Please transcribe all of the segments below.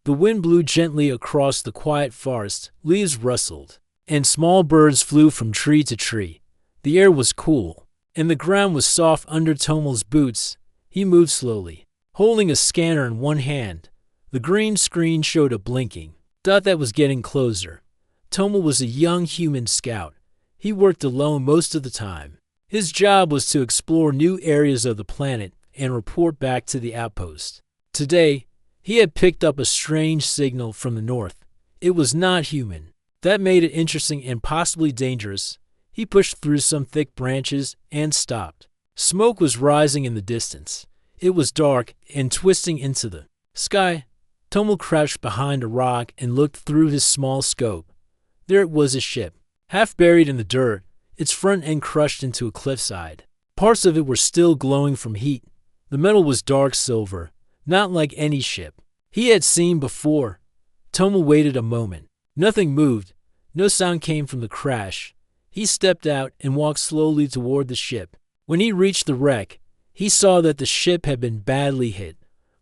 The wind blew gently across the quiet forest, leaves rustled, and small birds flew from tree to tree. The air was cool, and the ground was soft under Tomel's boots. He moved slowly, holding a scanner in one hand. The green screen showed a blinking dot that was getting closer. Tomel was a young human scout. He worked alone most of the time. His job was to explore new areas of the planet and report back to the outpost. Today, he had picked up a strange signal from the north. It was not human. That made it interesting and possibly dangerous. He pushed through some thick branches and stopped. Smoke was rising in the distance. It was dark and twisting into the sky. Tomel crouched behind a rock and looked through his small scope. There it was, a ship, half buried in the dirt, its front end crushed into a cliffside. Parts of it were still glowing from heat. The metal was dark silver, not like any ship he had seen before. Tomel waited a moment. Nothing moved. No sound came from the crash. He stepped out and walked slowly toward the ship. When he reached the wreck, he saw that the ship had been badly hit.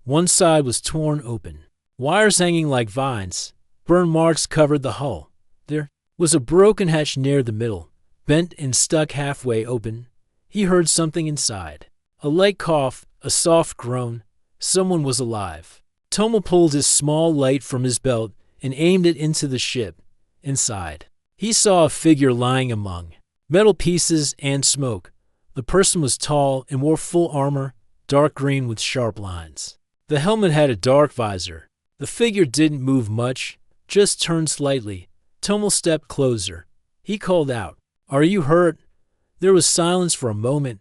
One side was torn open. Wires hanging like vines. Burn marks covered the hull. There was a broken hatch near the middle, bent and stuck halfway open. He heard something inside. A light cough, a soft groan. Someone was alive. Tomel pulled his small light from his belt and aimed it into the ship. Inside, he saw a figure lying among metal pieces and smoke. The person was tall and wore full armor, dark green with sharp lines. The helmet had a dark visor. The figure didn't move much, just turned slightly. Tomel stepped closer. He called out, "Are you hurt?" There was silence for a moment.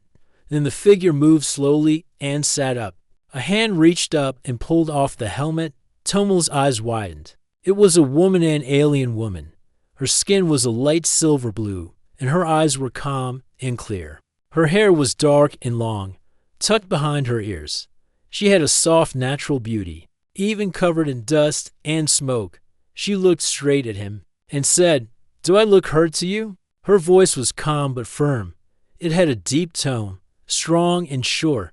Then the figure moved slowly and sat up. A hand reached up and pulled off the helmet. Tomel's eyes widened. It was a woman, an alien woman. Her skin was a light silver blue, and her eyes were calm and clear. Her hair was dark and long, tucked behind her ears. She had a soft, natural beauty. Even covered in dust and smoke, she looked straight at him and said, "Do I look hurt to you?" Her voice was calm but firm. It had a deep tone, strong and sure.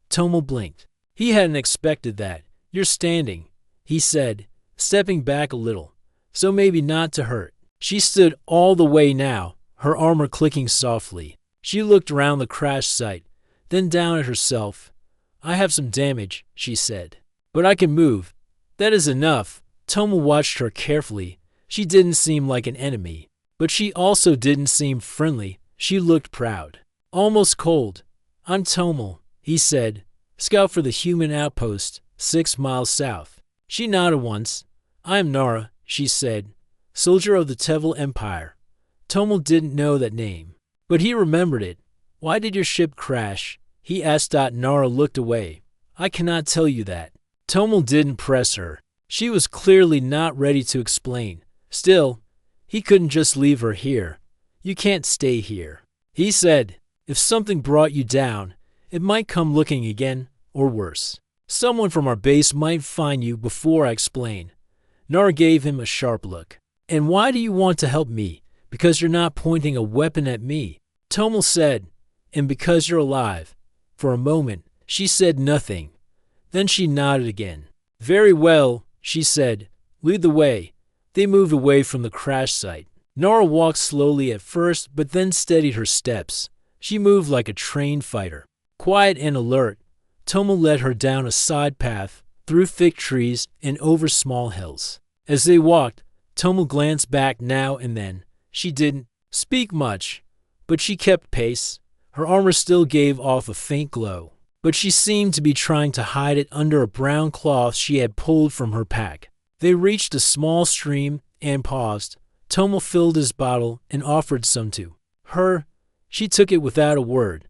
Tomel blinked. He hadn't expected that. "You're standing," he said, stepping back a little, "so maybe not to hurt." She stood all the way now, her armor clicking softly. She looked around the crash site, then down at herself. "I have some damage," she said, "but I can move." "That is enough." Tomel watched her carefully. She didn't seem like an enemy, but she also didn't seem friendly. She looked proud, almost cold. "I'm Tomel," he said, "scout for the human outpost, 6 miles south." She nodded once. "I am Nara," she said, "soldier of the Tevel Empire." Tomel didn't know that name, but he remembered it. "Why did your ship crash?" he asked. Nara looked away. "I cannot tell you that." Tomel didn't press her. She was clearly not ready to explain. Still, he couldn't just leave her here. "You can't stay here," he said. "If something brought you down, it might come looking again, or worse. Someone from our base might find you before I explain." Nara gave him a sharp look. "And why do you want to help me? Because you're not pointing a weapon at me." Tomel said, "And because you're alive." For a moment, she said nothing. Then she nodded again. "Very well," she said. "Lead the way." They moved away from the crash site. Nara walked slowly at first, but then steadied her steps. She moved like a trained fighter, quiet and alert. Tomel led her down a side path, through thick trees and over small hills. As they walked, Tomel glanced back now and then. She didn't speak much, but she kept pace. Her armor still gave off a faint glow, but she seemed to be trying to hide it under a brown cloth she had pulled from her pack. They reached a small stream and paused. Tomel filled his bottle and offered some to her. She took it without a word.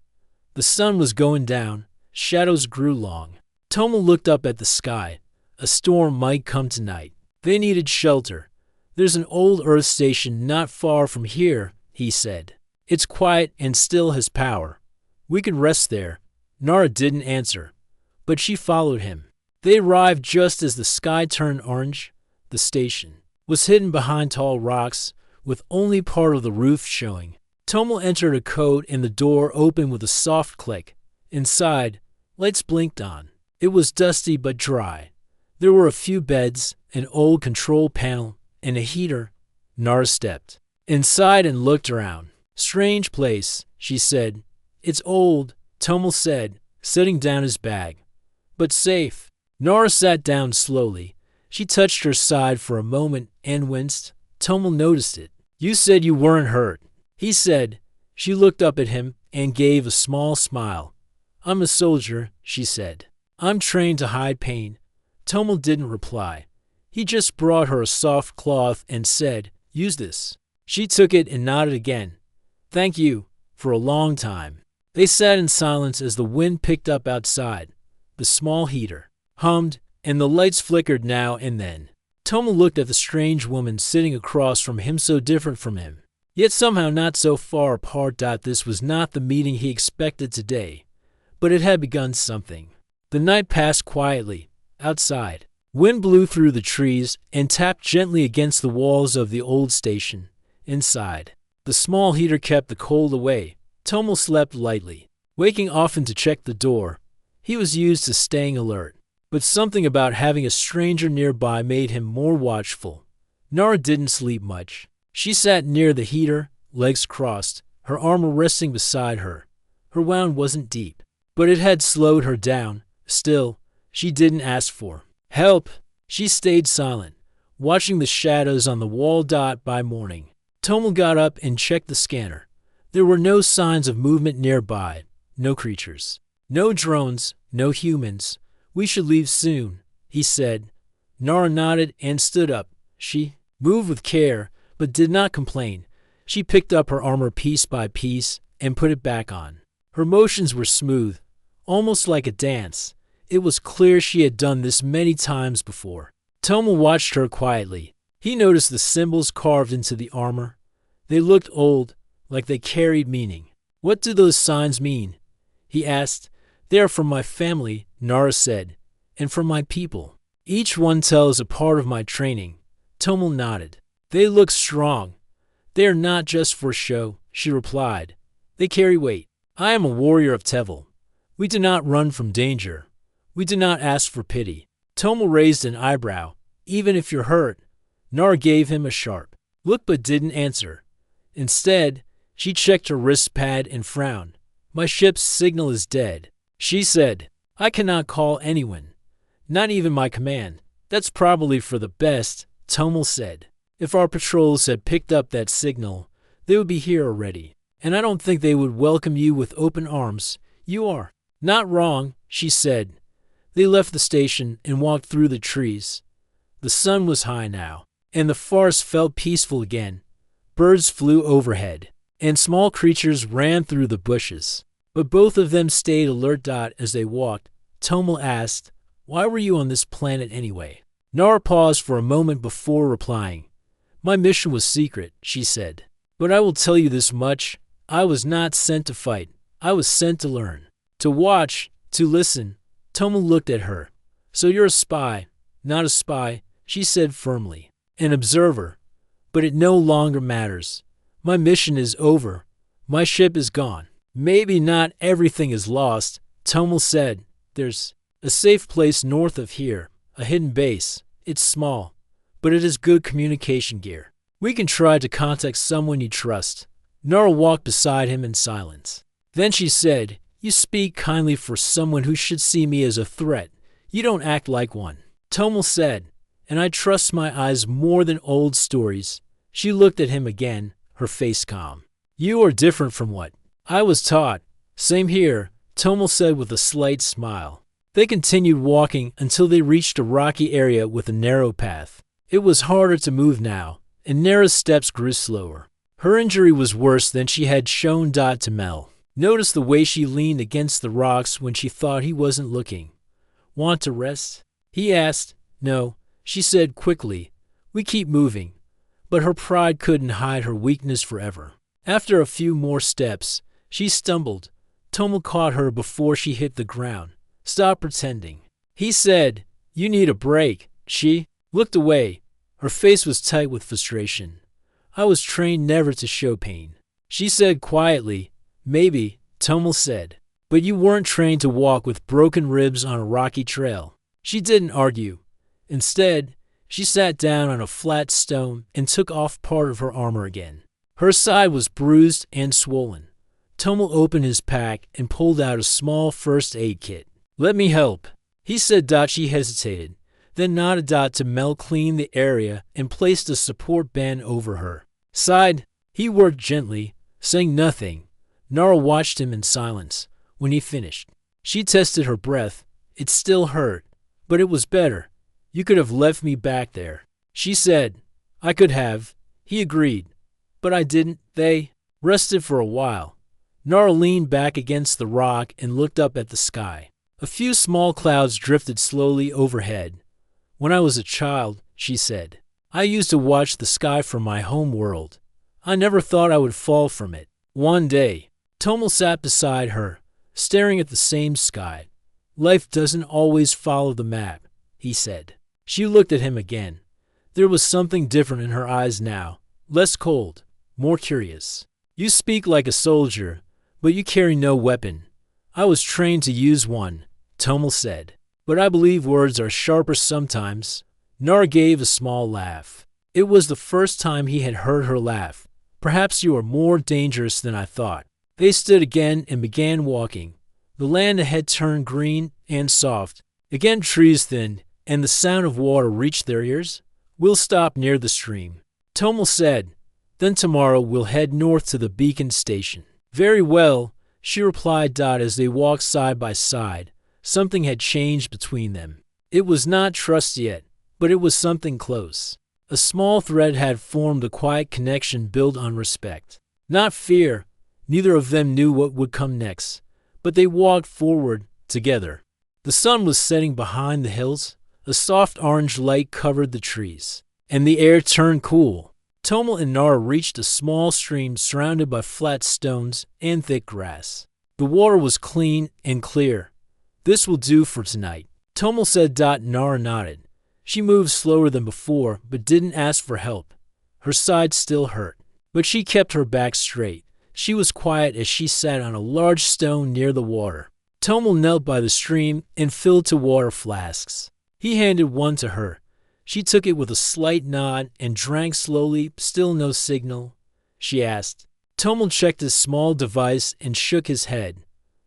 The sun was going down. Shadows grew long. Tomel looked up at the sky. A storm might come tonight. They needed shelter. "There's an old Earth station not far from here," he said. "It's quiet and still has power. We could rest there." Nara didn't answer, but she followed him. They arrived just as the sky turned orange. The station was hidden behind tall rocks, with only part of the roof showing. Tomel entered a code and the door opened with a soft click. Inside, lights blinked on. It was dusty but dry. There were a few beds, an old control panel, and a heater. Nara stepped inside and looked around. Strange place, she said. It's old, Tomel said, setting down his bag. But safe. Nara sat down slowly. She touched her side for a moment and winced. Tomel noticed it. You said you weren't hurt, he said. She looked up at him and gave a small smile. I'm a soldier, she said. I'm trained to hide pain. Tomel didn't reply. He just brought her a soft cloth and said, use this. She took it and nodded again. Thank you, for a long time. They sat in silence as the wind picked up outside. The small heater hummed, and the lights flickered now and then. Tomel looked at the strange woman sitting across from him, so different from him, yet somehow not so far apart. This was not the meeting he expected today, but it had begun something. The night passed quietly. Outside, wind blew through the trees and tapped gently against the walls of the old station. Inside, the small heater kept the cold away. Tomel slept lightly, waking often to check the door. He was used to staying alert, but something about having a stranger nearby made him more watchful. Nara didn't sleep much. She sat near the heater, legs crossed, her arm resting beside her. Her wound wasn't deep, but it had slowed her down. Still, she didn't ask for help. She stayed silent, watching the shadows on the wall. By morning, Tomel got up and checked the scanner. There were no signs of movement nearby, no creatures, no drones, no humans. We should leave soon, he said. Nara nodded and stood up. She moved with care, but did not complain. She picked up her armor piece by piece and put it back on. Her motions were smooth, almost like a dance. It was clear she had done this many times before. Tomel watched her quietly. He noticed the symbols carved into the armor. They looked old, like they carried meaning. What do those signs mean? He asked. They are from my family, Nara said, and from my people. Each one tells a part of my training. Tomel nodded. They look strong. They are not just for show, she replied. They carry weight. I am a warrior of Tevel. We do not run from danger. We do not ask for pity. Tomel raised an eyebrow. Even if you're hurt. Nara gave him a sharp look but didn't answer. Instead, she checked her wrist pad and frowned. My ship's signal is dead, she said. I cannot call anyone. Not even my command. That's probably for the best, Tomel said. If our patrols had picked up that signal, they would be here already. And I don't think they would welcome you with open arms. You are not wrong, she said. They left the station and walked through the trees. The sun was high now, and the forest felt peaceful again. Birds flew overhead, and small creatures ran through the bushes. But both of them stayed alert. As they walked, Tomel asked, why were you on this planet anyway? Nara paused for a moment before replying. My mission was secret, she said. But I will tell you this much. I was not sent to fight. I was sent to learn, to watch, to listen. Tomel looked at her. So you're a spy. Not a spy, she said firmly. An observer. But it no longer matters. My mission is over. My ship is gone. Maybe not everything is lost, Tomel said. There's a safe place north of here, a hidden base. It's small, but it has good communication gear. We can try to contact someone you trust. Nara walked beside him in silence. Then she said, you speak kindly for someone who should see me as a threat. You don't act like one. Tomel said, and I trust my eyes more than old stories. She looked at him again, her face calm. You are different from what I was taught. Same here, Tomel said with a slight smile. They continued walking until they reached a rocky area with a narrow path. It was harder to move now, and Nara's steps grew slower. Her injury was worse than she had shown to Mel. Notice the way she leaned against the rocks when she thought he wasn't looking. Want to rest? He asked. No, she said quickly. We keep moving. But her pride couldn't hide her weakness forever. After a few more steps, she stumbled. Tomel caught her before she hit the ground. Stop pretending. He said, you need a break. She looked away. Her face was tight with frustration. I was trained never to show pain. She said quietly, maybe, Tomel said. But you weren't trained to walk with broken ribs on a rocky trail. She didn't argue. Instead, she sat down on a flat stone and took off part of her armor again. Her side was bruised and swollen. Tomo opened his pack and pulled out a small first aid kit. "Let me help," he said. She hesitated, then nodded. To Mel cleaned the area and placed a support band over her side. He worked gently, saying nothing. Nara watched him in silence. When he finished, she tested her breath. It still hurt, but it was better. "You could have left me back there," she said. "I could have," he agreed. "But I didn't." They rested for a while. Nara leaned back against the rock and looked up at the sky. A few small clouds drifted slowly overhead. "When I was a child," she said, "I used to watch the sky from my home world. I never thought I would fall from it one day." Tomo sat beside her, staring at the same sky. "Life doesn't always follow the map," he said. She looked at him again. There was something different in her eyes now, less cold, more curious. "You speak like a soldier, but you carry no weapon." "I was trained to use one," Tomo said. "But I believe words are sharper sometimes." Nara gave a small laugh. It was the first time he had heard her laugh. "Perhaps you are more dangerous than I thought." They stood again and began walking. The land ahead turned green and soft. Again trees thinned, and the sound of water reached their ears. "We'll stop near the stream," Tomo said. "Then tomorrow we'll head north to the beacon station." "Very well," she replied. As they walked side by side, something had changed between them. It was not trust yet, but it was something close. A small thread had formed, a quiet connection built on respect, not fear. Neither of them knew what would come next, but they walked forward together. The sun was setting behind the hills. A soft orange light covered the trees, and the air turned cool. Tomo and Nara reached a small stream surrounded by flat stones and thick grass. The water was clean and clear. "This will do for tonight," Tomo said. Nara nodded. She moved slower than before, but didn't ask for help. Her side still hurt, but she kept her back straight. She was quiet as she sat on a large stone near the water. Tomo knelt by the stream and filled 2 water flasks. He handed one to her. She took it with a slight nod and drank slowly. "Still no signal?" she asked. Tomo checked his small device and shook his head.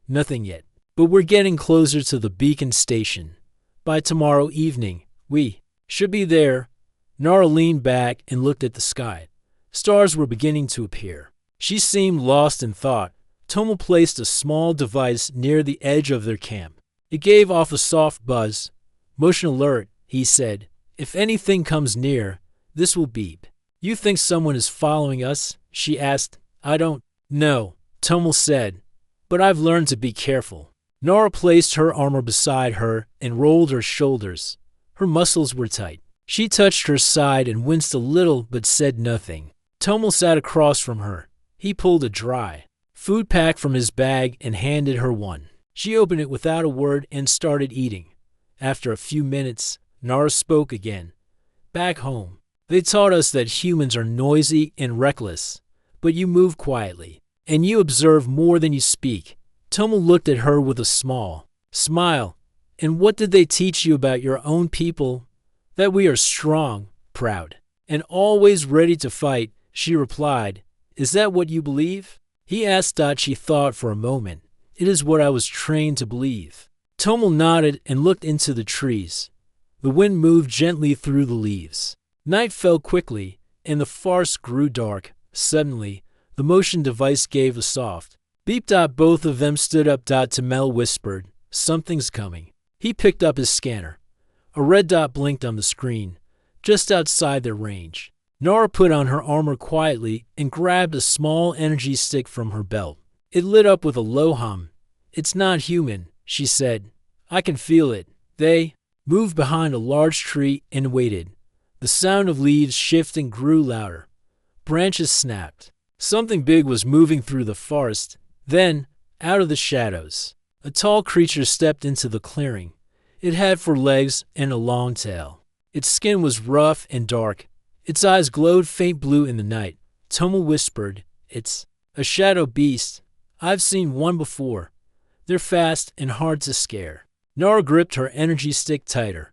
"Nothing yet, but we're getting closer to the beacon station. By tomorrow evening, we should be there." Nara leaned back and looked at the sky. Stars were beginning to appear. She seemed lost in thought. Tomo placed a small device near the edge of their camp. It gave off a soft buzz. "Motion alert," he said. "If anything comes near, this will beep." "You think someone is following us?" she asked. "I don't know," Tomo said, "but I've learned to be careful." Nara placed her armor beside her and rolled her shoulders. Her muscles were tight. She touched her side and winced a little but said nothing. Tomo sat across from her. He pulled a dry food pack from his bag and handed her one. She opened it without a word and started eating. After a few minutes, Nara spoke again. "Back home, they taught us that humans are noisy and reckless, but you move quietly, and you observe more than you speak." Tomo looked at her with a small smile. "And what did they teach you about your own people?" "That we are strong, proud, and always ready to fight," she replied. "Is that what you believe?" He asked. She thought for a moment. "It is what I was trained to believe." Tomo nodded and looked into the trees. The wind moved gently through the leaves. Night fell quickly, and the forest grew dark. Suddenly, the motion device gave a soft beep. Both of them stood up. Tamel whispered, "Something's coming." He picked up his scanner. A red dot blinked on the screen, just outside their range. Nara put on her armor quietly and grabbed a small energy stick from her belt. It lit up with a low hum. "It's not human," she said. "I can feel it." They moved behind a large tree and waited. The sound of leaves shifting grew louder. Branches snapped. Something big was moving through the forest. Then, out of the shadows, a tall creature stepped into the clearing. It had 4 legs and a long tail. Its skin was rough and dark. Its eyes glowed faint blue in the night. Tomo whispered, "It's a shadow beast. I've seen one before. They're fast and hard to scare." Nara gripped her energy stick tighter.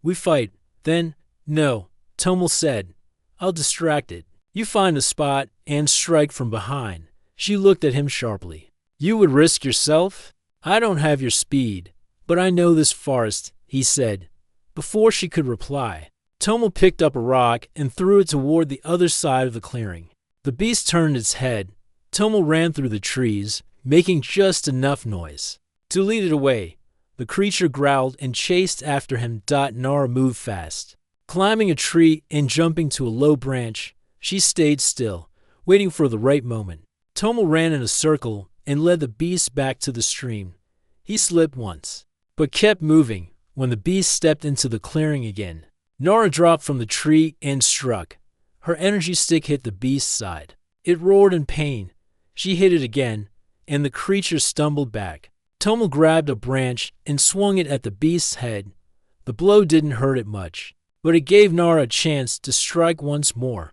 "We fight, Then, no, Tomel said. I'll distract it. You find a spot and strike from behind. She looked at him sharply. You would risk yourself? I don't have your speed, but I know this forest, he said. Before she could reply, Tomel picked up a rock and threw it toward the other side of the clearing. The beast turned its head. Tomel ran through the trees, making just enough noise to lead it away. The creature growled and chased after him. Nara moved fast. Climbing a tree and jumping to a low branch, she stayed still, waiting for the right moment. Tomel ran in a circle and led the beast back to the stream. He slipped once, but kept moving. When the beast stepped into the clearing again, Nara dropped from the tree and struck. Her energy stick hit the beast's side. It roared in pain. She hit it again, and the creature stumbled back. Tomel grabbed a branch and swung it at the beast's head. The blow didn't hurt it much, but it gave Nara a chance to strike once more.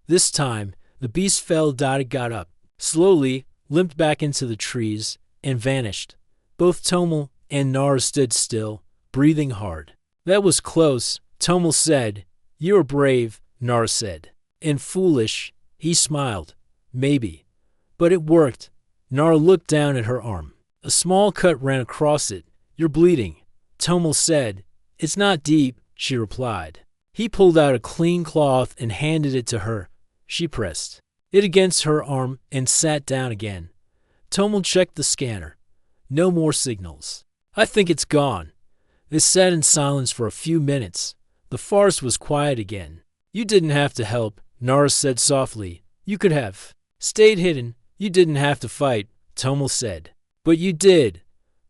This time, the beast fell. It got up, slowly limped back into the trees, and vanished. Both Tomel and Nara stood still, breathing hard. That was close, Tomel said. You were brave, Nara said. And foolish, he smiled. Maybe. But it worked. Nara looked down at her arm. A small cut ran across it. You're bleeding, Tomel said. It's not deep, she replied. He pulled out a clean cloth and handed it to her. She pressed it against her arm and sat down again. Tomel checked the scanner. No more signals. I think it's gone. They sat in silence for a few minutes. The forest was quiet again. You didn't have to help, Nara said softly. You could have stayed hidden. You didn't have to fight, Tomel said. But you did.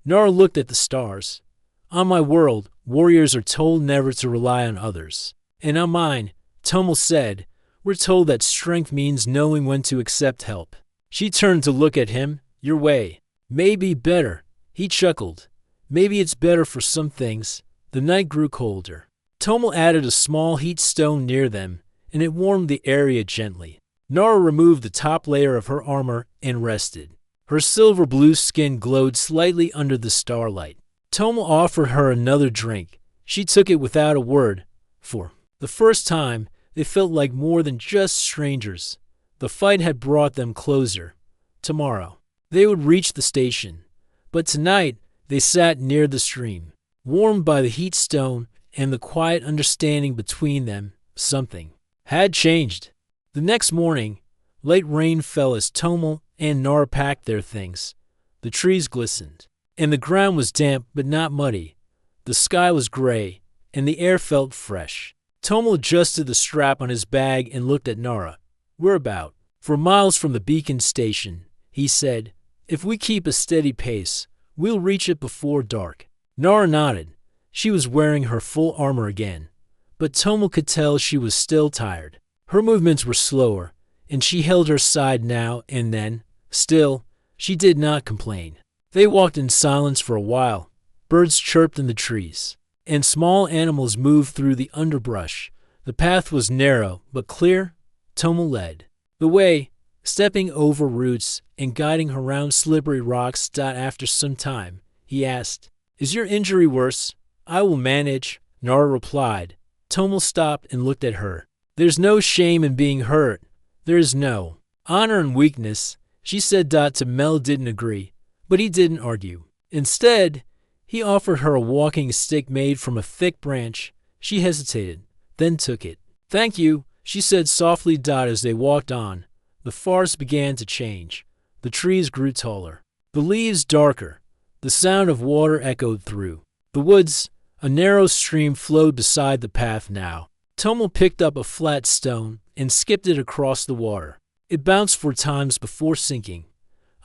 Nara looked at the stars. On my world, warriors are told never to rely on others. And on mine, Tomel said, we're told that strength means knowing when to accept help. She turned to look at him. Your way. Maybe better. He chuckled. Maybe it's better for some things. The night grew colder. Tomel added a small heat stone near them, and it warmed the area gently. Nara removed the top layer of her armor and rested. Her silver-blue skin glowed slightly under the starlight. Tomel offered her another drink. She took it without a word. For the first time, they felt like more than just strangers. The fight had brought them closer. Tomorrow, they would reach the station. But tonight, they sat near the stream, warmed by the heat stone and the quiet understanding between them. Something had changed. The next morning, light rain fell as Tomel and Nara packed their things. The trees glistened, and the ground was damp but not muddy. The sky was gray, and the air felt fresh. Tomel adjusted the strap on his bag and looked at Nara. We're about 4 miles from the beacon station, he said. If we keep a steady pace, we'll reach it before dark. Nara nodded. She was wearing her full armor again, but Tomel could tell she was still tired. Her movements were slower, and she held her side now and then. Still, she did not complain. They walked in silence for a while. Birds chirped in the trees, and small animals moved through the underbrush. The path was narrow but clear. Tomel led the way, stepping over roots and guiding her around slippery rocks. After some time, he asked, Is your injury worse? I will manage, Nara replied. Tomel stopped and looked at her. There's no shame in being hurt. There is no honor in weakness, she said. Tomel didn't agree, but he didn't argue. Instead, he offered her a walking stick made from a thick branch. She hesitated, then took it. Thank you, she said softly. As they walked on, the forest began to change. The trees grew taller, the leaves darker. The sound of water echoed through the woods. A narrow stream flowed beside the path now. Tomel picked up a flat stone and skipped it across the water. It bounced 4 times before sinking.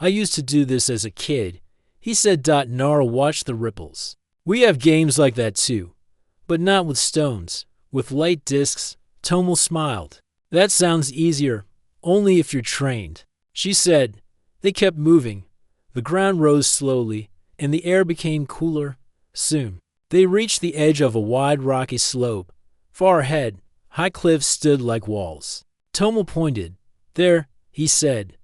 I used to do this as a kid, he said. Nara watched the ripples. We have games like that too, but not with stones, with light discs. Tomel smiled. That sounds easier, only if you're trained, she said. They kept moving. The ground rose slowly, and the air became cooler. Soon, they reached the edge of a wide rocky slope. Far ahead, high cliffs stood like walls. Tomel pointed. There, he said.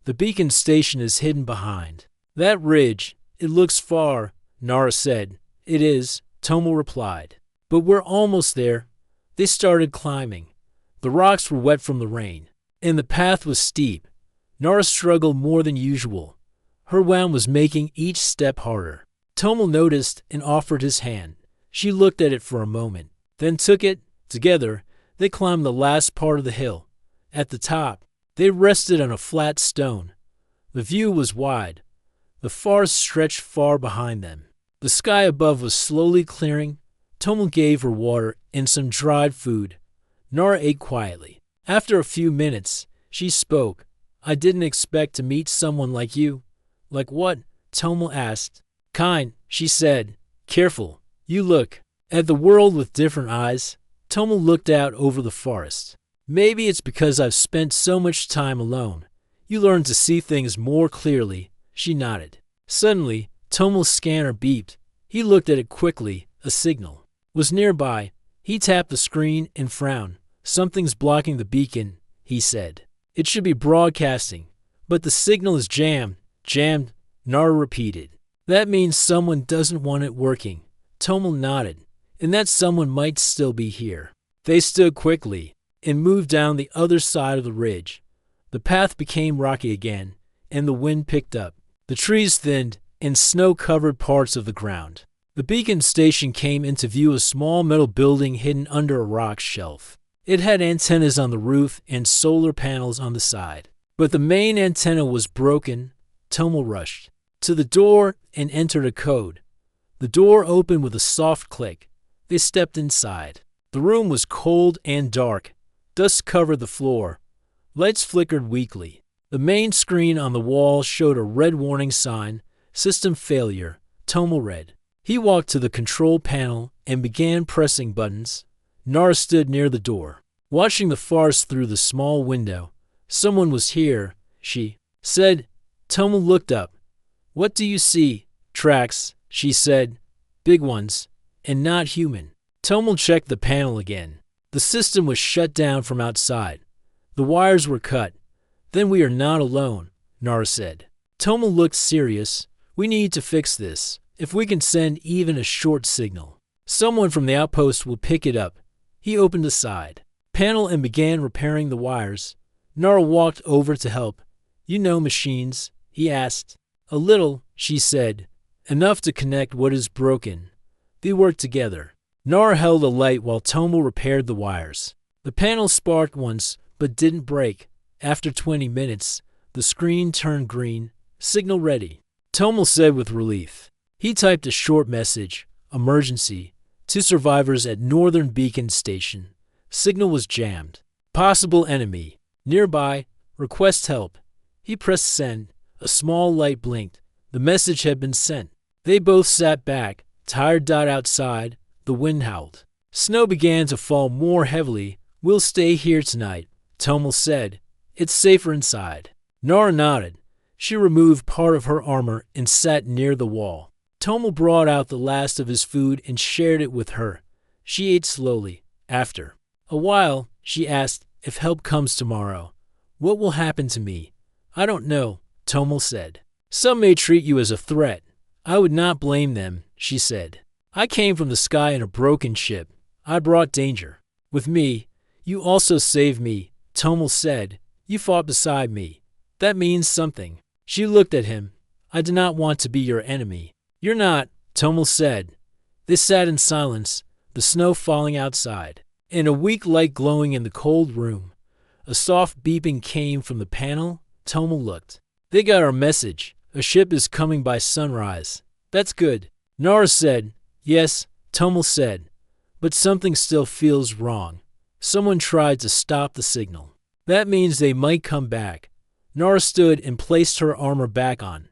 The beacon station is hidden behind that ridge. It looks far, Nara said. It is, Tomel replied. But we're almost there. They started climbing. The rocks were wet from the rain, and the path was steep. Nara struggled more than usual. Her wound was making each step harder. Tomel noticed and offered his hand. She looked at it for a moment, then took it. Together, they climbed the last part of the hill. At the top, they rested on a flat stone. The view was wide. The forest stretched far behind them. The sky above was slowly clearing. Tomel gave her water and some dried food. Nara ate quietly. After a few minutes, she spoke. "I didn't expect to meet someone like you." "Like what?" Tomel asked. "Kind," she said. "Careful. You look at the world with different eyes." Tomel looked out over the forest. "Maybe it's because I've spent so much time alone. You learn to see things more clearly." She nodded. Suddenly, Tomel's scanner beeped. He looked at it quickly. A signal was nearby. He tapped the screen and frowned. "Something's blocking the beacon," he said. "It should be broadcasting, but the signal is jammed." "Jammed?" Nara repeated. "That means someone doesn't want it working." Tomel nodded. "And that someone might still be here." They stood quickly and moved down the other side of the ridge. The path became rocky again, and the wind picked up. The trees thinned, and snow covered parts of the ground. The beacon station came into view, a small metal building hidden under a rock shelf. It had antennas on the roof and solar panels on the side. But the main antenna was broken. Tomel rushed to the door and entered a code. The door opened with a soft click. They stepped inside. The room was cold and dark. Dust covered the floor. Lights flickered weakly. The main screen on the wall showed a red warning sign, "System failure." Tomel read. He walked to the control panel and began pressing buttons. Nara stood near the door, watching the forest through the small window. "Someone was here," she said. Tomel looked up. "What do you see?" "Tracks," she said. "Big ones, and not human." Tomel checked the panel again. The system was shut down from outside. The wires were cut. "Then we are not alone," Nara said. Tomel looked serious. "We need to fix this. If we can send even a short signal, someone from the outpost will pick it up." He opened the side panel and began repairing the wires. Nara walked over to help. "You know machines?" he asked. "A little," she said. "Enough to connect what is broken." They worked together. Nara held a light while Tomel repaired the wires. The panel sparked once, but didn't break. After 20 minutes, the screen turned green. "Signal ready," Tomel said with relief. He typed a short message, "Emergency," to survivors at Northern Beacon Station. Signal was jammed. "Possible enemy nearby. Request help." He pressed send. A small light blinked. The message had been sent. They both sat back, tired. Outside, the wind howled. Snow began to fall more heavily. "We'll stay here tonight," Tomel said. "It's safer inside." Nara nodded. She removed part of her armor and sat near the wall. Tomel brought out the last of his food and shared it with her. She ate slowly. After a while, she asked, "If help comes tomorrow, what will happen to me?" "I don't know," Tomel said. "Some may treat you as a threat. I would not blame them," she said. "I came from the sky in a broken ship. I brought danger with me. You also saved me," Tomel said. "You fought beside me. That means something." She looked at him. "I do not want to be your enemy." "You're not," Tomel said. They sat in silence, the snow falling outside, and a weak light glowing in the cold room. A soft beeping came from the panel. Tomel looked. "They got our message. A ship is coming by sunrise." "That's good," Nara said. "Yes," Tomel said. "But something still feels wrong. Someone tried to stop the signal. That means they might come back." Nara stood and placed her armor back on.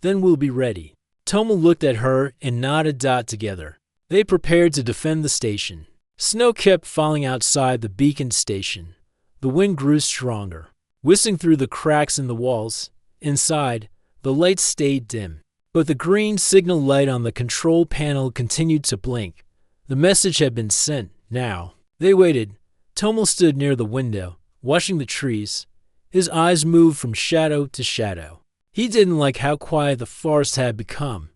"Then we'll be ready." Tomel looked at her and nodded. Together, they prepared to defend the station. Snow kept falling outside the beacon station. The wind grew stronger, whistling through the cracks in the walls. Inside, the lights stayed dim, but the green signal light on the control panel continued to blink. The message had been sent. Now, they waited. Tomel stood near the window, watching the trees. His eyes moved from shadow to shadow. He didn't like how quiet the forest had become.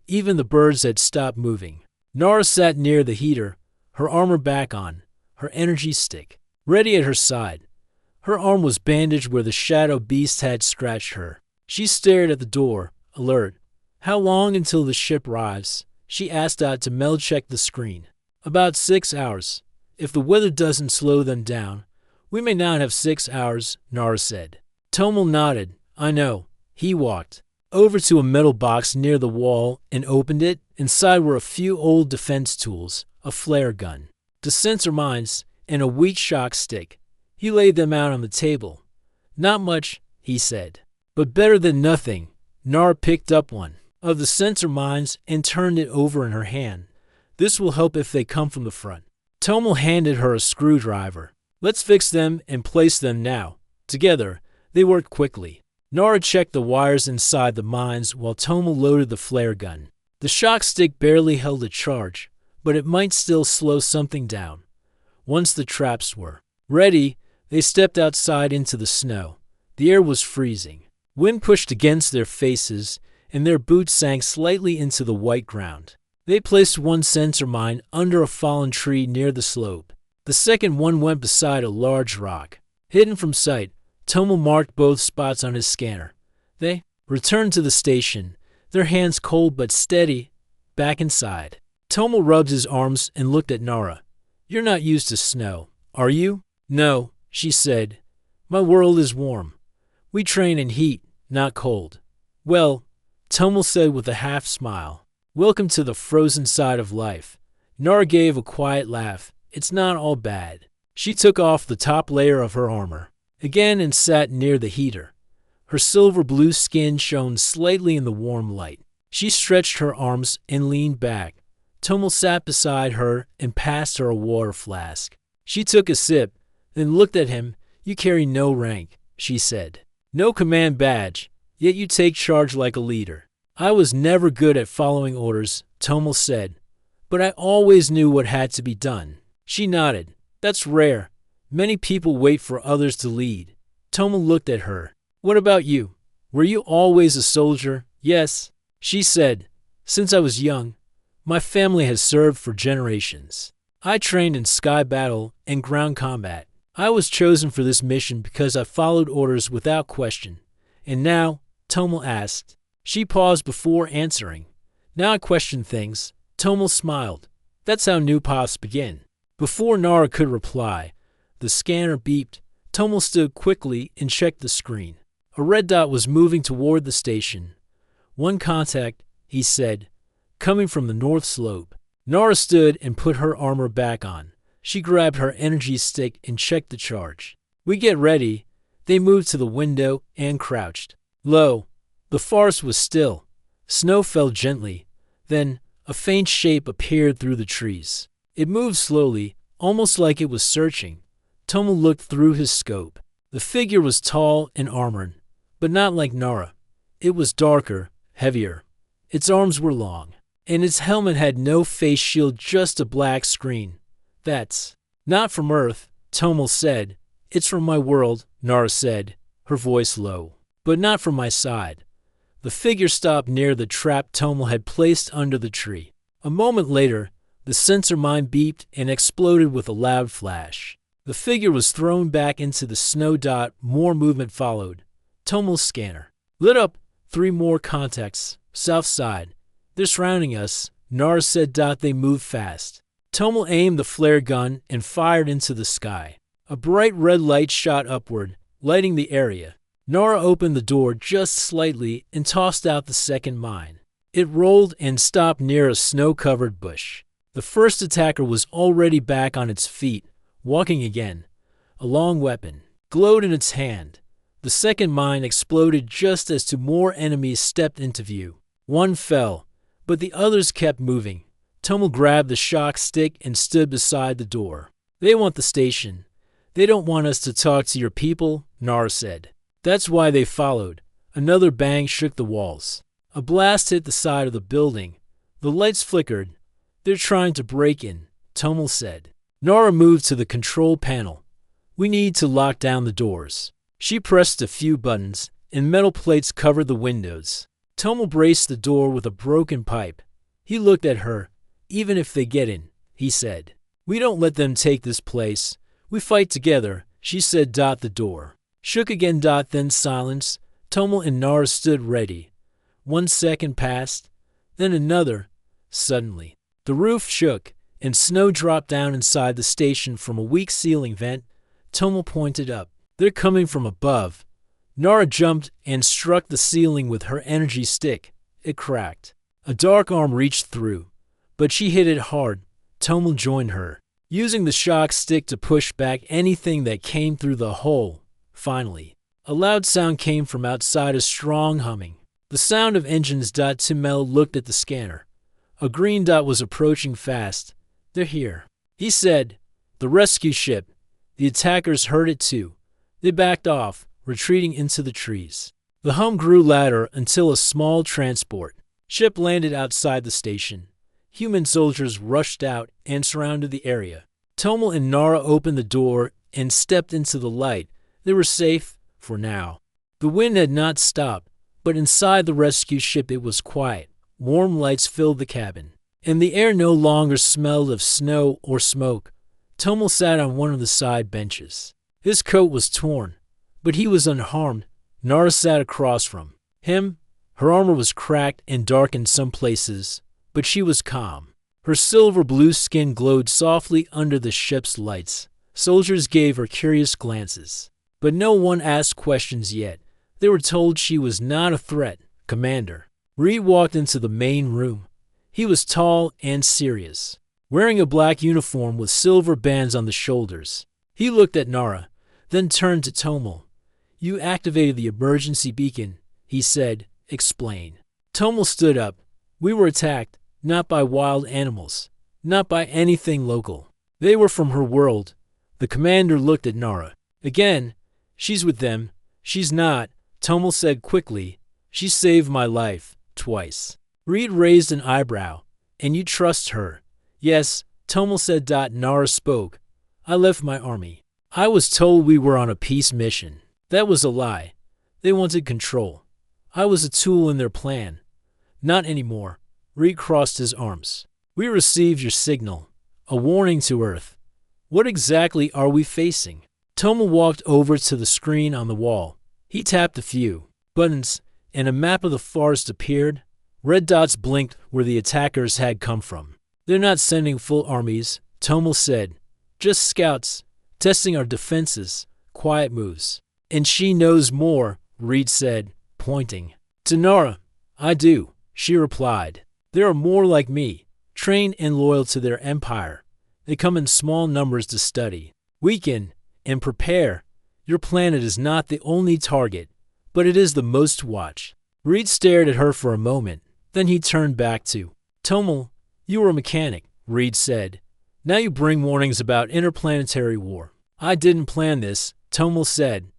Even the birds had stopped moving. Nara sat near the heater, her armor back on. her energy stick ready at her side. Her arm was bandaged where the shadow beast had scratched her. She stared at the door, alert. How long until the ship arrives? She asked out to check the screen. About 6 hours. If the weather doesn't slow them down, we may not have 6 hours, Nara said. Tomel nodded. I know. He walked over to a metal box near the wall and opened it. Inside were a few old defense tools, a flare gun, the sensor mines, and a weak shock stick. He laid them out on the table. Not much, he said, but better than nothing. Nara picked up one of the sensor mines and turned it over in her hand. This will help if they come from the front. Tomel handed her a screwdriver. Let's fix them and place them now. Together, they worked quickly. Nara checked the wires inside the mines while Tomel loaded the flare gun. The shock stick barely held a charge, but it might still slow something down. Once the traps were ready, they stepped outside into the snow. The air was freezing. Wind pushed against their faces, and their boots sank slightly into the white ground. They placed one sensor mine under a fallen tree near the slope. The second one went beside a large rock. Hidden from sight, Tomel marked both spots on his scanner. They returned to the station, their hands cold but steady, back inside. Tomel rubbed his arms and looked at Nara. You're not used to snow, are you? No, she said. My world is warm. We train in heat, not cold. Well, Tomel said with a half smile. Welcome to the frozen side of life. Nara gave a quiet laugh. It's not all bad. She took off the top layer of her armor again and sat near the heater. Her silver blue skin shone slightly in the warm light. She stretched her arms and leaned back. Tomel sat beside her and passed her a water flask. She took a sip, then looked at him. You carry no rank, she said. No command badge, yet you take charge like a leader. I was never good at following orders, Tomel said, but I always knew what had to be done. She nodded. That's rare. Many people wait for others to lead. Tomel looked at her. What about you? Were you always a soldier? Yes, she said. Since I was young, my family has served for generations. I trained in sky battle and ground combat. I was chosen for this mission because I followed orders without question. And now, Tomel asked. She paused before answering. Now I question things. Tomel smiled. That's how new paths begin. Before Nara could reply, the scanner beeped. Tomel stood quickly and checked the screen. A red dot was moving toward the station. One contact, he said, coming from the north slope. Nara stood and put her armor back on. She grabbed her energy stick and checked the charge. We get ready. They moved to the window and crouched. Lo, the forest was still. Snow fell gently. Then, a faint shape appeared through the trees. It moved slowly, almost like it was searching. Tomel looked through his scope. The figure was tall and armored, but not like Nara. It was darker, heavier. Its arms were long, and its helmet had no face shield, just a black screen. That's not from Earth, Tomel said. It's from my world, Nara said, her voice low. But not from my side. The figure stopped near the trap Tomel had placed under the tree. A moment later, the sensor mine beeped and exploded with a loud flash. The figure was thrown back into the snow dot. More movement followed. Tomel's scanner lit up. 3 more contacts, south side. They're surrounding us, Nara said. They moved fast. Tomel aimed the flare gun and fired into the sky. A bright red light shot upward, lighting the area. Nara opened the door just slightly and tossed out the second mine. It rolled and stopped near a snow-covered bush. The first attacker was already back on its feet, walking again. A long weapon glowed in its hand. The second mine exploded just as 2 more enemies stepped into view. One fell, but the others kept moving. Tomel grabbed the shock stick and stood beside the door. They want the station. They don't want us to talk to your people, Nara said. That's why they followed. Another bang shook the walls. A blast hit the side of the building. The lights flickered. They're trying to break in, Tomel said. Nara moved to the control panel. We need to lock down the doors. She pressed a few buttons, and metal plates covered the windows. Tomel braced the door with a broken pipe. He looked at her. Even if they get in, he said, We don't let them take this place. We fight together, she said. The door shook again. Then silence. Tomel and Nara stood ready. 1 second passed, then another. Suddenly, the roof shook, and snow dropped down inside the station from a weak ceiling vent. Tomel pointed up. They're coming from above. Nara jumped and struck the ceiling with her energy stick. It cracked. A dark arm reached through, but she hit it hard. Tomel joined her, using the shock stick to push back anything that came through the hole. Finally, a loud sound came from outside, a strong humming. The sound of engines. Tomel looked at the scanner. A green dot was approaching fast. They're here, he said. The rescue ship. The attackers heard it too. They backed off, retreating into the trees. The hum grew louder until a small transport ship landed outside the station. Human soldiers rushed out and surrounded the area. Tomel and Nara opened the door and stepped into the light. They were safe for now. The wind had not stopped, but inside the rescue ship it was quiet. Warm lights filled the cabin, and the air no longer smelled of snow or smoke. Tomel sat on one of the side benches. His coat was torn, but he was unharmed. Nara sat across from him. Her armor was cracked and dark in some places, but she was calm. Her silver-blue skin glowed softly under the ship's lights. Soldiers gave her curious glances, but no one asked questions yet. They were told she was not a threat. Commander Reed walked into the main room. He was tall and serious, wearing a black uniform with silver bands on the shoulders. He looked at Nara, then turned to Tomel. You activated the emergency beacon, he said. Explain. Tomel stood up. We were attacked, not by wild animals, not by anything local. They were from her world. The commander looked at Nara. Again, she's with them. She's not, Tomel said quickly. She saved my life, twice. Reed raised an eyebrow. And you trust her? Yes, Tomel said. Nara spoke. I left my army. I was told we were on a peace mission. That was a lie. They wanted control. I was a tool in their plan. Not anymore. Reed crossed his arms. We received your signal. A warning to Earth. What exactly are we facing? Tomel walked over to the screen on the wall. He tapped a few buttons, and a map of the forest appeared. Red dots blinked where the attackers had come from. They're not sending full armies, Tomel said. Just scouts, testing our defenses. Quiet moves. And she knows more, Reed said, pointing to Nara. I do, she replied. There are more like me, trained and loyal to their empire. They come in small numbers to study, weaken, and prepare. Your planet is not the only target, but it is the most to watch. Reed stared at her for a moment. Then he turned back to Tomel. You were a mechanic, Reed said. Now you bring warnings about interplanetary war. I didn't plan this, Tomel said,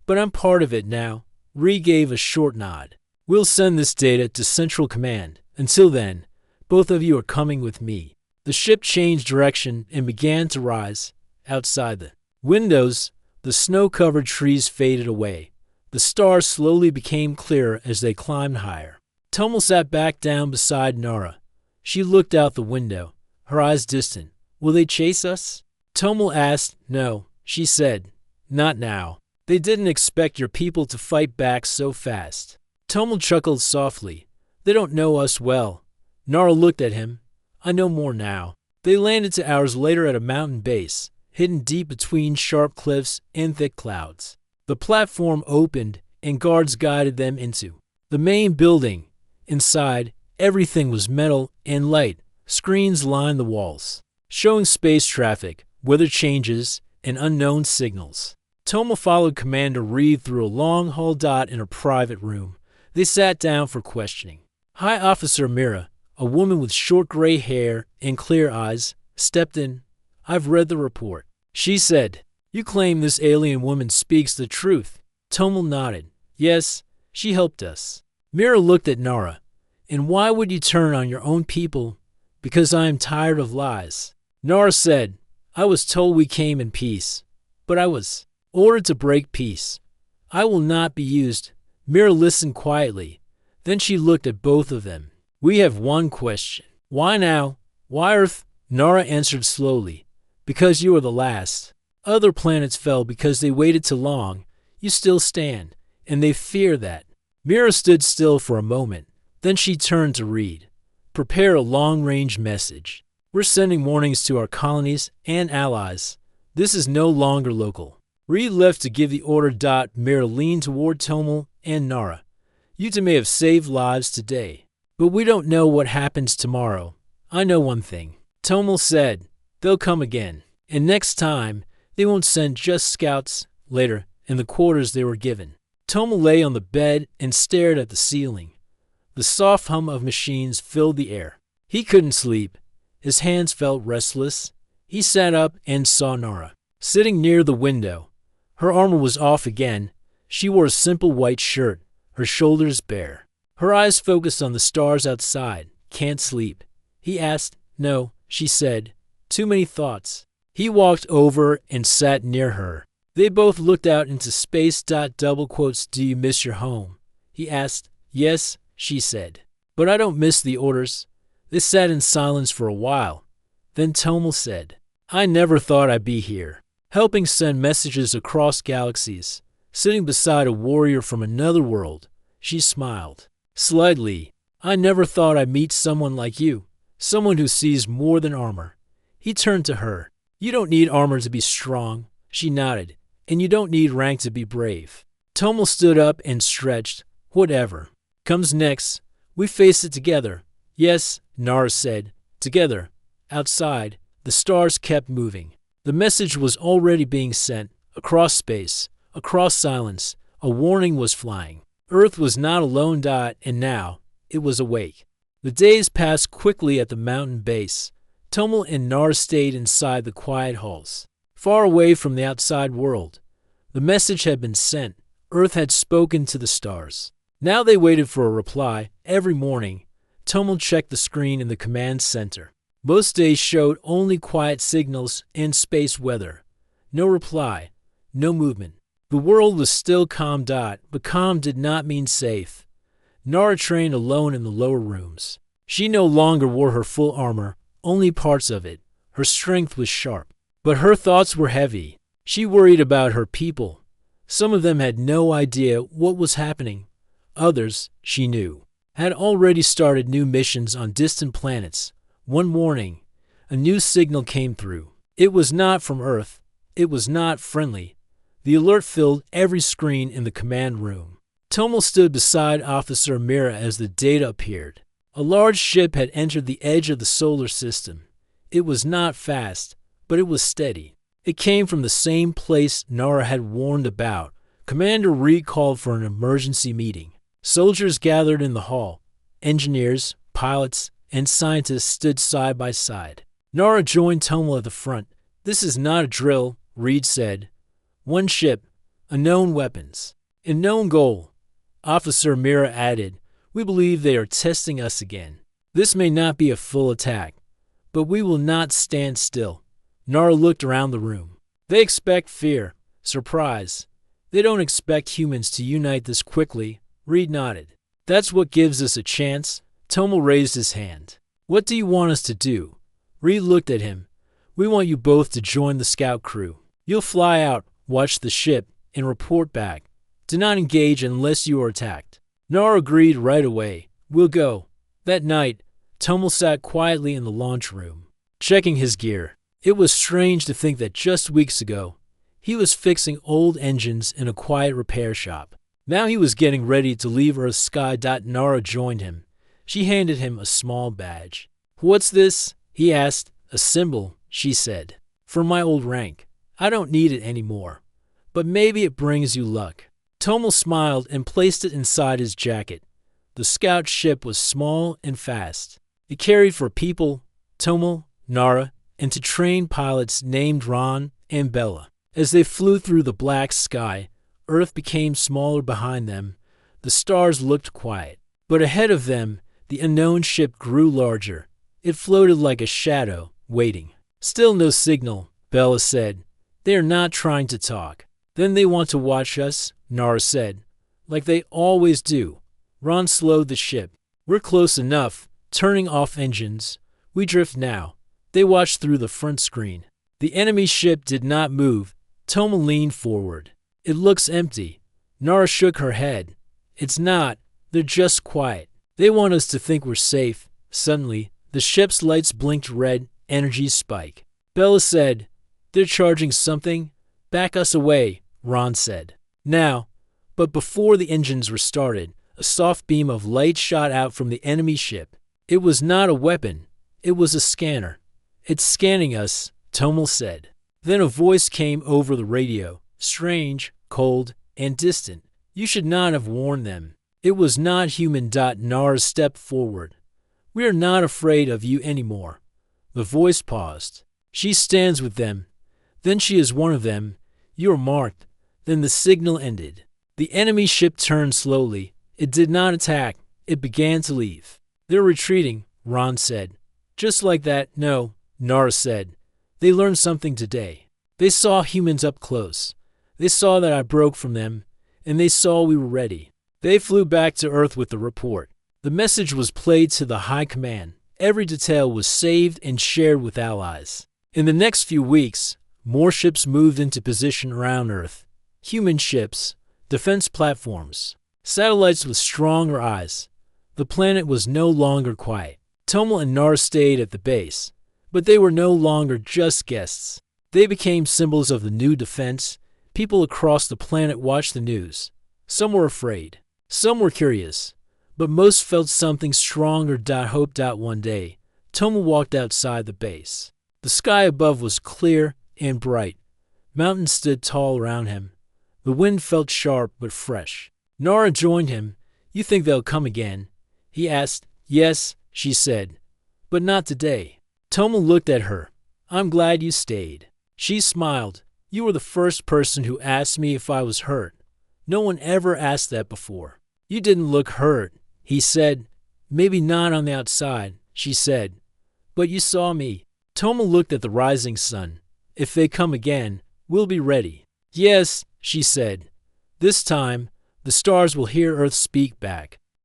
but I'm part of it now. Reed gave a short nod. We'll send this data to Central Command. Until then, both of you are coming with me. The ship changed direction and began to rise. Outside the windows, the snow-covered trees faded away. The stars slowly became clearer as they climbed higher. Tomel sat back down beside Nara. She looked out the window, her eyes distant. Will they chase us? Tomel asked. No, she said. Not now. They didn't expect your people to fight back so fast. Tomel chuckled softly. They don't know us well. Nara looked at him. I know more now. They landed 2 hours later at a mountain base, hidden deep between sharp cliffs and thick clouds. The platform opened and guards guided them into the main building. Inside, everything was metal and light. Screens lined the walls, showing space traffic, weather changes, and unknown signals. Tomel followed Commander Reed through a long hall. In a private room. They sat down for questioning. High Officer Mira, a woman with short gray hair and clear eyes, stepped in. I've read the report, she said. You claim this alien woman speaks the truth. Tomel nodded. Yes, she helped us. Mira looked at Nara. And why would you turn on your own people? Because I am tired of lies. Nara said, I was told we came in peace, but I was ordered to break peace. I will not be used. Mira listened quietly. Then she looked at both of them. We have one question. Why now? Why Earth? Nara answered slowly. because you were the last. Other planets fell because they waited too long. You still stand, and they fear that. Mira stood still for a moment. Then she turned to Reed. Prepare a long-range message. We're sending warnings to our colonies and allies. This is no longer local. Reed left to give the order. Mira leaned toward Tomel and Nara. You two may have saved lives today, but we don't know what happens tomorrow. I know one thing. Tomel said, they'll come again, and next time, they won't send just scouts. Later, in the quarters they were given, Tomel lay on the bed and stared at the ceiling. The soft hum of machines filled the air. He couldn't sleep. His hands felt restless. He sat up and saw Nara, sitting near the window. Her armor was off again. She wore a simple white shirt, her shoulders bare. Her eyes focused on the stars outside. Can't sleep? He asked. No, she said. Too many thoughts. He walked over and sat near her. They both looked out into space. Do you miss your home? He asked. Yes, she said. But I don't miss the orders. They sat in silence for a while. Then Tomel said, I never thought I'd be here, helping send messages across galaxies, sitting beside a warrior from another world. She smiled slightly. I never thought I'd meet someone like you, someone who sees more than armor. He turned to her. You don't need armor to be strong. She nodded. And you don't need rank to be brave. Tomel stood up and stretched. Whatever comes next, we face it together. Yes, Nara said. Together. Outside, the stars kept moving. The message was already being sent. Across space, across silence, a warning was flying. Earth was not alone. And now, it was awake. The days passed quickly at the mountain base. Tomel and Nara stayed inside the quiet halls, far away from the outside world. The message had been sent. Earth had spoken to the stars. Now they waited for a reply. Every morning, Tomel checked the screen in the command center. Most days showed only quiet signals and space weather. No reply, no movement. The world was still calm. But calm did not mean safe. Nara trained alone in the lower rooms. She no longer wore her full armor, only parts of it. Her strength was sharp, but her thoughts were heavy. She worried about her people. Some of them had no idea what was happening. Others, she knew, had already started new missions on distant planets. One morning, a new signal came through. It was not from Earth. It was not friendly. The alert filled every screen in the command room. Tomel stood beside Officer Mira as the data appeared. A large ship had entered the edge of the solar system. It was not fast, but it was steady. It came from the same place Nara had warned about. Commander Reed called for an emergency meeting. Soldiers gathered in the hall. Engineers, pilots, and scientists stood side by side. Nara joined Tomel at the front. This is not a drill, Reed said. One ship, unknown weapons, a known goal. Officer Mira added, we believe they are testing us again. This may not be a full attack, but we will not stand still. Nara looked around the room. They expect fear, surprise. They don't expect humans to unite this quickly. Reed nodded. That's what gives us a chance. Tomel raised his hand. What do you want us to do? Reed looked at him. We want you both to join the scout crew. You'll fly out, watch the ship, and report back. Do not engage unless you are attacked. Nara agreed right away. We'll go. That night, Tomel sat quietly in the launch room, checking his gear. It was strange to think that just weeks ago, he was fixing old engines in a quiet repair shop. Now he was getting ready to leave Earth's sky. Nara joined him. She handed him a small badge. What's this? He asked. A symbol, she said. For my old rank. I don't need it anymore. But maybe it brings you luck. Tomel smiled and placed it inside his jacket. The scout ship was small and fast. It carried for people, Tomel, Nara, and to train pilots named Ron and Bella. As they flew through the black sky, Earth became smaller behind them. The stars looked quiet. But ahead of them, the unknown ship grew larger. It floated like a shadow, waiting. Still no signal, Bella said. They are not trying to talk. Then they want to watch us, Nara said. Like they always do. Ron slowed the ship. We're close enough, turning off engines. We drift now. They watched through the front screen. The enemy ship did not move. Toma leaned forward. It looks empty. Nara shook her head. It's not. They're just quiet. They want us to think we're safe. Suddenly, the ship's lights blinked red. Energy spike. Bella said, "They're charging something. Back us away," Ron said. Now, but before the engines were started, a soft beam of light shot out from the enemy ship. It was not a weapon. It was a scanner. "It's scanning us," Tomal said. Then a voice came over the radio, strange, cold, and distant. "You should not have warned them. It was not human." Nara stepped forward. "We are not afraid of you anymore." The voice paused. "She stands with them. Then she is one of them. You are marked." Then the signal ended. The enemy ship turned slowly. It did not attack. It began to leave. "They're retreating," Ron said. "Just like that." "No," Nara said. "They learned something today. They saw humans up close. They saw that I broke from them, and they saw we were ready. They flew back to Earth with the report." The message was played to the High Command. Every detail was saved and shared with allies. In the next few weeks, more ships moved into position around Earth. Human ships, defense platforms, satellites with stronger eyes. The planet was no longer quiet. Tomal and Nara stayed at the base, but they were no longer just guests. They became symbols of the new defense. People across the planet watched the news. Some were afraid. Some were curious. But most felt something stronger. Hope. One day, Tomal walked outside the base. The sky above was clear and bright. Mountains stood tall around him. The wind felt sharp but fresh. Nara joined him. "You think they'll come again?" he asked. "Yes," she said, "but not today." Tomal looked at her. "I'm glad you stayed." She smiled. "You were the first person who asked me if I was hurt. No one ever asked that before." "You didn't look hurt," he said. "Maybe not on the outside," she said, "but you saw me." Tomal looked at the rising sun. "If they come again, we'll be ready." "Yes," she said. "This time, the stars will hear Earth speak back."